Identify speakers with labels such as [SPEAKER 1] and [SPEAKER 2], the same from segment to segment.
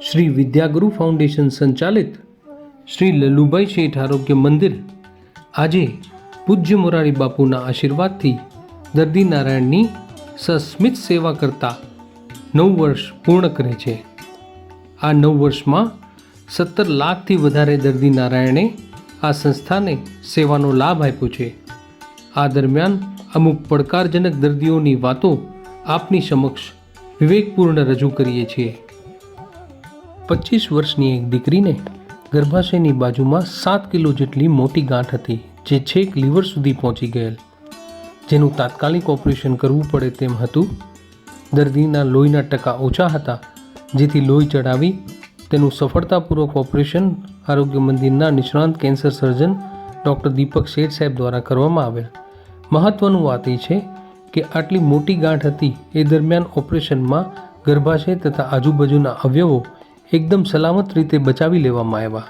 [SPEAKER 1] Shri વિદ્યાગુરુ foundation સંચાલિત શ્રી લલ્લુભાઈ શેઠ આરોગ્ય મંદિર આજે પૂજ્ય મોરારી બાપુના આશીર્વાદથી દર્દી નારાયણની સસ્મિત સેવા કરતા 9 વર્ષ પૂર્ણ કરે છે. આ 9 વર્ષમાં 17 લાખથી વધારે દર્દી નારાયણે આ સંસ્થાને સેવાનો લાભ આપ્યો છે. આ દરમિયાન અમુક પડકારજનક દર્દીઓની વાતો આપની સમક્ષ વિવેકપૂર્ણ રજૂ કરીએ છીએ. 25 વર્ષની એક દીકરીને ગર્ભાશયની બાજુમાં 7 કિલો જેટલી મોટી ગાંઠ હતી, જે છેક લીવર સુધી પહોંચી ગયેલ, જેનું તાત્કાલિક ઓપરેશન કરવું પડે તેમ હતું. દર્દીના લોહીના ટકા ઓછા હતા, જેથી લોહી ચડાવી તેનું સફળતાપૂર્વક ઓપરેશન આરોગ્ય મંદિરના નિષ્ણાંત કેન્સર સર્જન ડૉક્ટર દીપક શેઠ સાહેબ દ્વારા કરવામાં આવેલ. મહત્વનું વાત એ છે કે આટલી મોટી ગાંઠ હતી એ દરમિયાન ઓપરેશનમાં ગર્ભાશય તથા આજુબાજુના અવયવો એકદમ સલામત રીતે બચાવી લેવામાં આવ્યા.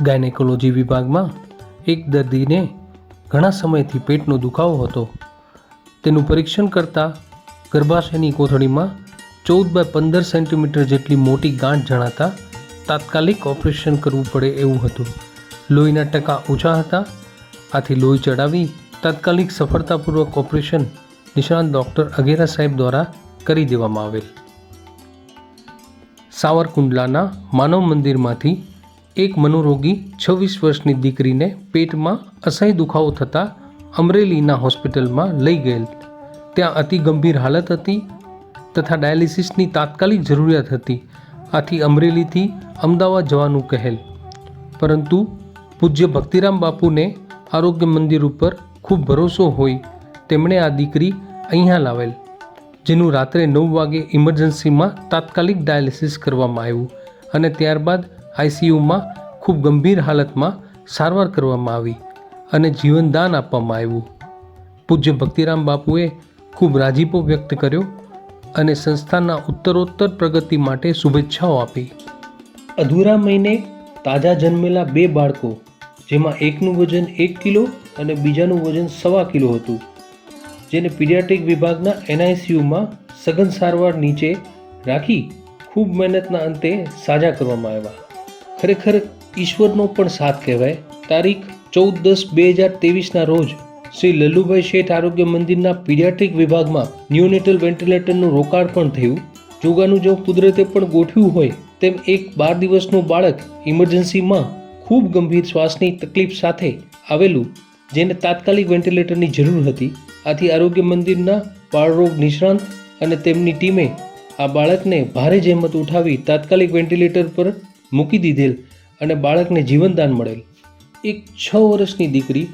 [SPEAKER 1] ગાયનેકોલોજી વિભાગમાં એક દર્દીને ઘણા સમયથી પેટનો દુખાવો હતો. તેનું પરીક્ષણ કરતાં ગર્ભાશયની કોથળીમાં 14 x 15 સેન્ટીમીટર જેટલી મોટી ગાંઠ જણાતા તાત્કાલિક ઓપરેશન કરવું પડે એવું હતું. લોહીના ટકા ઓછા હતા, આથી લોહી ચડાવી તાત્કાલિક સફળતાપૂર્વક ઓપરેશન નિષ્ણાંત ડૉક્ટર અગેરા સાહેબ દ્વારા કરી દેવામાં આવેલ. સાવરકુંડલાના માનવ મંદિરમાંથી એક મનોરોગી 26 વર્ષની દીકરીને પેટમાં અસહ્ય દુખાવો થતાં અમરેલીના હોસ્પિટલમાં લઈ ગયેલ. ત્યાં અતિ ગંભીર હાલત હતી તથા ડાયાલિસિસની તાત્કાલિક જરૂરિયાત હતી. આથી અમરેલીથી અમદાવાદ જવાનું કહેલ, પરંતુ પૂજ્ય ભક્તિરામ બાપુને આરોગ્ય મંદિર ઉપર ખૂબ ભરોસો હોય તેમણે આ દીકરી અહીંયા લાવેલ, જેનું રાત્રે 9 વાગે ઇમરજન્સીમાં તાત્કાલિક ડાયાલિસિસ કરવામાં આવ્યું અને ત્યારબાદ આઈસીયુમાં ખૂબ ગંભીર હાલતમાં સારવાર કરવામાં આવી અને જીવનદાન આપવામાં આવ્યું. પૂજ્ય ભક્તિરામ બાપુએ ખૂબ રાજીપો વ્યક્ત કર્યો અને સંસ્થાના ઉત્તરોત્તર પ્રગતિ માટે શુભેચ્છાઓ આપી. અધૂરા મહિને તાજા જન્મેલા 2 બાળકો, જેમાં એકનું વજન 1 કિલો અને બીજાનું વજન 1.25 કિલો હતું, જેને પીડિયાટ્રિક વિભાગના એનઆઈસીયુમાં સઘન સારવાર નીચે રાખી ખૂબ મહેનતના અંતે સાજા કરવામાં આવ્યા. ખરેખર ઈશ્વરનો પણ સાથ કહેવાય. તારીખ 14/10/2023ના રોજ શ્રી લલ્લુભાઈ શેઠ આરોગ્ય મંદિરના પીડિયાટ્રિક વિભાગમાં ન્યુનેટલ વેન્ટિલેટરનું રોકાણ થયું. જોગાનું જો કુદરતે પણ ગોઠવ્યું હોય તેમ એક 12 દિવસનું બાળક ઇમરજન્સીમાં ખૂબ ગંભીર શ્વાસની તકલીફ સાથે આવેલું, જેને તાત્કાલિક વેન્ટિલેટરની જરૂર હતી. આથી આરોગ્ય મંદિરના બાળરોગ નિષ્ણાંત અને તેમની ટીમે આ બાળકને ભારે જહેમત ઉઠાવી તાત્કાલિક વેન્ટિલેટર પર મૂકી દીધેલ અને બાળકને જીવનદાન મળેલ. એક 6 વર્ષની દીકરી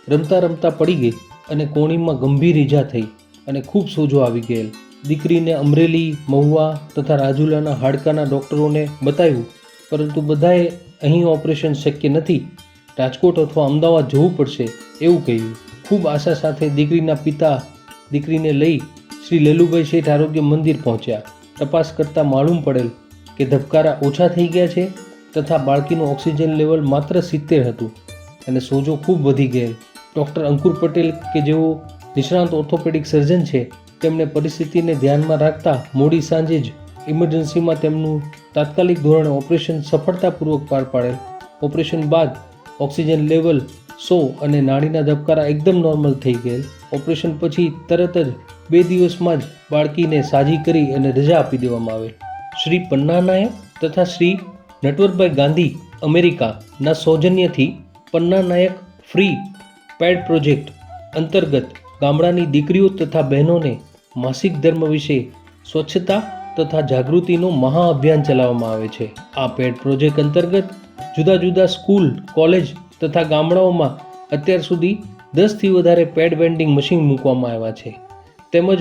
[SPEAKER 1] રમતા રમતા પડી ગઈ અને કોણીમાં ગંભીર ઈજા થઈ અને ખૂબ સોજો આવી ગયેલ. દીકરીને અમરેલી, મહુવા તથા રાજુલાના હાડકાના ડૉક્ટરોને બતાવ્યું, પરંતુ બધાએ અહીં ઓપરેશન શક્ય નથી, રાજકોટ અથવા અમદાવાદ જવું પડશે એવું કહ્યું. ખૂબ આશા સાથે દીકરીના પિતા દીકરીને લઈ શ્રી લલ્લુભાઈ શેઠ આરોગ્ય મંદિર પહોંચ્યા. તપાસ કરતાં માલુમ પડેલ કે ધબકારા ઓછા થઈ ગયા છે તથા બાળકીનું ઓક્સિજન લેવલ માત્ર 70 હતું અને સોજો ખૂબ વધી ગયેલ. ડૉક્ટર અંકુર પટેલ કે જેઓ નિષ્ણાંત ઓર્થોપેડિક સર્જન છે, તેમણે પરિસ્થિતિને ધ્યાનમાં રાખતા મોડી સાંજે જ ઇમરજન્સીમાં તેમનું તાત્કાલિક ધોરણે ઓપરેશન સફળતાપૂર્વક પાર પાડેલ. ઓપરેશન બાદ ઓક્સિજન લેવલ 100 અને નાડીના ધબકારા એકદમ નોર્મલ થઈ ગયેલ. ઓપરેશન પછી તરત જ 2 દિવસમાં જ બાળકીને સાજી કરી અને રજા આપી દેવામાં આવેલ. શ્રી પન્ના નાયક તથા શ્રી નટવરભાઈ ગાંધી અમેરિકાના સૌજન્યથી પન્ના નાયક ફ્રી પેડ પ્રોજેક્ટ અંતર્ગત ગામડાની દીકરીઓ તથા બહેનોને માસિક ધર્મ વિશે સ્વચ્છતા તથા જાગૃતિનો મહાઅભિયાન ચલાવવામાં આવે છે. આ પેડ પ્રોજેક્ટ અંતર્ગત જુદા જુદા સ્કૂલ, કોલેજ તથા ગામડાઓમાં અત્યાર સુધી 10થી વધારે પેડ વેન્ડિંગ મશીન મૂકવામાં આવ્યા છે. તેમજ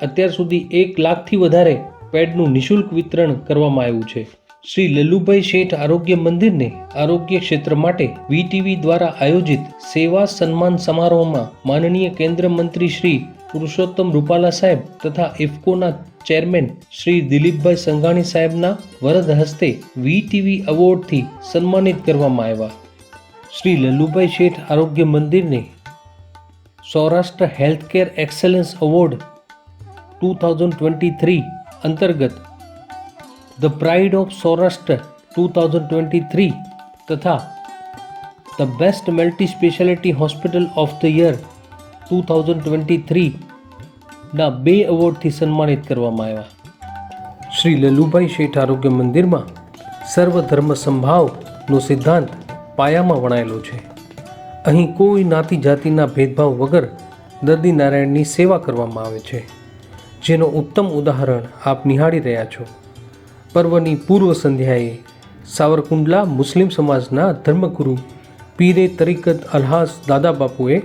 [SPEAKER 1] અત્યાર સુધી 1 લાખથી વધારે પેડનું નિઃશુલ્ક વિતરણ કરવામાં આવ્યું છે. શ્રી લલ્લુભાઈ શેઠ આરોગ્ય મંદિરને આરોગ્ય ક્ષેત્ર માટે વીટીવી દ્વારા આયોજિત સેવા સન્માન સમારોહમાં માનનીય કેન્દ્ર મંત્રી શ્રી પુરુષોત્તમ રૂપાલા સાહેબ તથા ઇફકોના ચેરમેન શ્રી દિલીપભાઈ સંઘાણી સાહેબના વરદ હસ્તે વીટીવી એવોર્ડથી સન્માનિત કરવામાં આવ્યા. શ્રી લલ્લુભાઈ શેઠ આરોગ્ય મંદિરને સૌરાષ્ટ્ર હેલ્થકેર એક્સેલન્સ એવોર્ડ 2023 અંતર્ગત ધ પ્રાઇડ ઓફ સૌરાષ્ટ્ર 2023 તથા the best multi speciality hospital of the year 2023 ના 2 એવોર્ડથી સન્માનિત કરવામાં આવ્યા. શ્રી લલ્લુભાઈ શેઠ આરોગ્ય મંદિરમાં સર્વધર્મ સંભાવનો સિદ્ધાંત પાયામાં વણાયેલો છે. અહીં કોઈ નાતી જાતિના ભેદભાવ વગર દર્દી નારાયણની સેવા કરવામાં આવે છે, જેનો ઉત્તમ ઉદાહરણ આપ નિહાળી રહ્યા છો. પર્વની પૂર્વ સંધ્યાએ સાવરકુંડલા મુસ્લિમ સમાજના ધર્મગુરુ પીરે તરીકત અલ્હાસ દાદા બાપુએ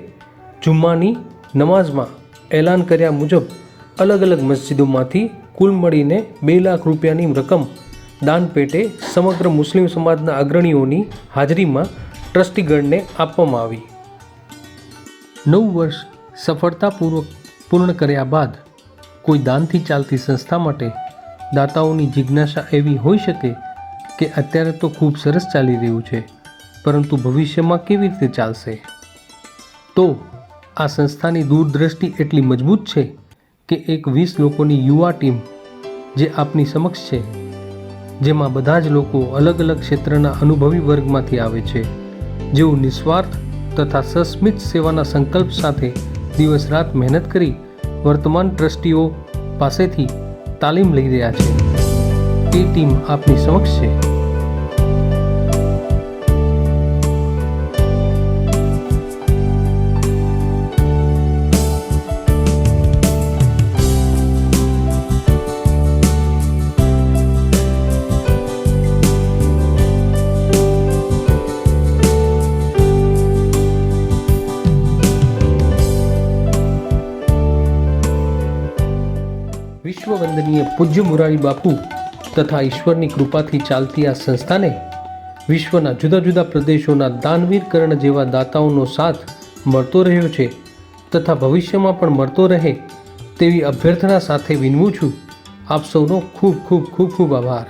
[SPEAKER 1] જુમ્માની નમાઝમાં એલાન કર્યા મુજબ અલગ અલગ મસ્જિદોમાંથી કુલ મળીને 2 લાખ રૂપિયાની રકમ દાન પેટે સમગ્ર મુસ્લિમ સમાજના અગ્રણીઓની હાજરીમાં ટ્રસ્ટીગણને આપવામાં આવી. 9 વર્ષ સફળતાપૂર્વક પૂર્ણ કર્યા બાદ કોઈ દાનથી ચાલતી સંસ્થા માટે દાતાઓની જિજ્ઞાસા એવી હોઈ શકે કે અત્યારે તો ખૂબ સરસ ચાલી રહ્યું છે, પરંતુ ભવિષ્યમાં કેવી રીતે ચાલશે? તો આ સંસ્થાની દૂરદ્રષ્ટિ એટલી મજબૂત છે કે એક 20 લોકોની યુવા ટીમ જે આપની સમક્ષ છે, જેમાં બધા જ લોકો અલગ અલગ ક્ષેત્રના અનુભવી વર્ગમાંથી આવે છે, જેઓ નિસ્વાર્થ તથા સસ્મિત સેવાના સંકલ્પ સાથે દિવસ રાત મહેનત કરી વર્તમાન ટ્રસ્ટીઓ પાસેથી તાલીમ લઈ રહ્યા છે. એ ટીમ આપની સમક્ષ છે. વિશ્વવંદનીય પૂજ્ય મુરારી બાપુ તથા ઈશ્વરની કૃપાથી ચાલતી આ સંસ્થાને વિશ્વના જુદા જુદા પ્રદેશોના દાનવીર કર્ણ જેવા દાતાઓનો સાથ મળતો રહ્યો છે તથા ભવિષ્યમાં પણ મળતો રહે તેવી અભ્યર્થના સાથે વિનવું છું. આપ સૌનો ખૂબ ખૂબ ખૂબ ખૂબ આભાર.